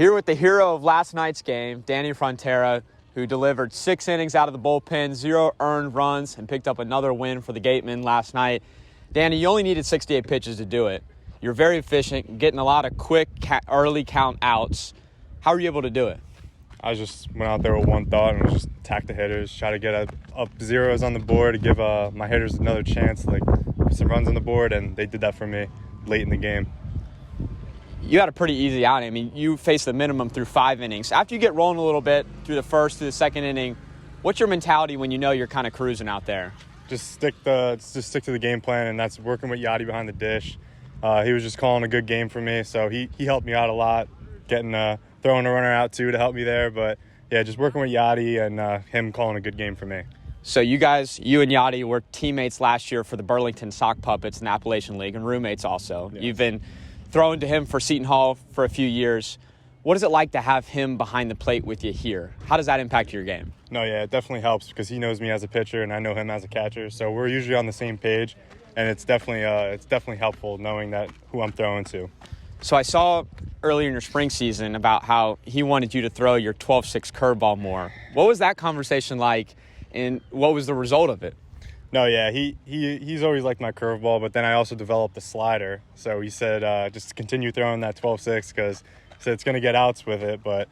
Here with the hero of last night's game, Danny Frontera, who delivered 6 innings out of the bullpen, 0 earned runs, and picked up another win for the Gatemen last night. Danny, you only needed 68 pitches to do it. You're very efficient, getting a lot of quick, early count outs. How were you able to do it? I just went out there with one thought and was just attack the hitters, try to get up zeros on the board to give my hitters another chance, like put some runs on the board, and they did that for me late in the game. You had a pretty easy outing. I mean, you faced the minimum through 5 innings. After you get rolling a little bit through the first, through the second inning, what's your mentality when you know you're kind of cruising out there? Just stick to the game plan, and that's working with Yachty behind the dish. He was just calling a good game for me, so he helped me out a lot, getting throwing a runner out too to help me there. But yeah, just working with Yachty and him calling a good game for me. So you and Yachty were teammates last year for the Burlington Sock Puppets in the Appalachian League, and roommates also. Yes. You've been throwing to him for Seton Hall for a few years. What is it like to have him behind the plate with you here? How does that impact your game? No, yeah, it definitely helps because he knows me as a pitcher and I know him as a catcher. So we're usually on the same page, and it's definitely helpful knowing that who I'm throwing to. So I saw earlier in your spring season about how he wanted you to throw your 12-6 curveball more. What was that conversation like, and what was the result of it? No, yeah, he's always liked my curveball, but then I also developed the slider. So he said just continue throwing that 12-6 because he said it's going to get outs with it. But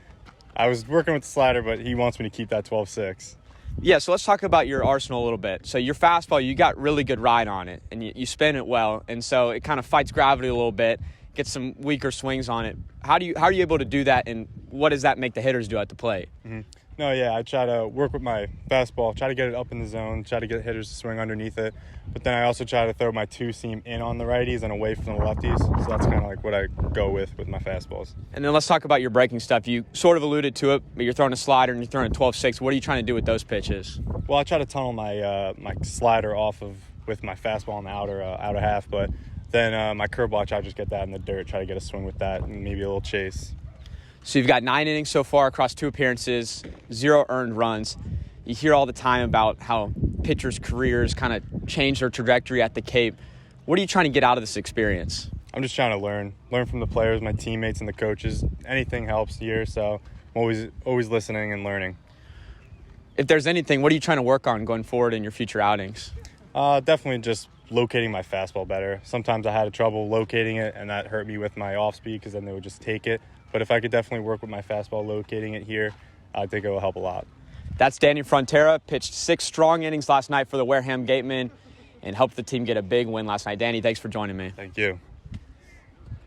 I was working with the slider, but he wants me to keep that 12-6. Yeah, so let's talk about your arsenal a little bit. So your fastball, you got really good ride on it, and you spin it well, and so it kind of fights gravity a little bit, gets some weaker swings on it. How are you able to do that, and what does that make the hitters do at the plate? Mm-hmm. No, yeah, I try to work with my fastball, try to get it up in the zone, try to get hitters to swing underneath it. But then I also try to throw my 2-seam in on the righties and away from the lefties. So that's kind of like what I go with my fastballs. And then let's talk about your breaking stuff. You sort of alluded to it, but you're throwing a slider and you're throwing a 12-6. What are you trying to do with those pitches? Well, I try to tunnel my my slider off with my fastball in the outer half, but then my curveball, I try to just get that in the dirt, try to get a swing with that and maybe a little chase. So you've got 9 innings so far across 2 appearances, 0 earned runs. You hear all the time about how pitchers' careers kind of change their trajectory at the Cape. What are you trying to get out of this experience? I'm just trying to learn from the players, my teammates, and the coaches. Anything helps here, so I'm always listening and learning. If there's anything, what are you trying to work on going forward in your future outings? Definitely just locating my fastball better. Sometimes I had trouble locating it, and that hurt me with my off speed because then they would just take it. But if I could definitely work with my fastball locating it here, I think it will help a lot. That's Danny Frontera, pitched 6 strong innings last night for the Wareham Gatemen and helped the team get a big win last night. Danny, thanks for joining me. Thank you.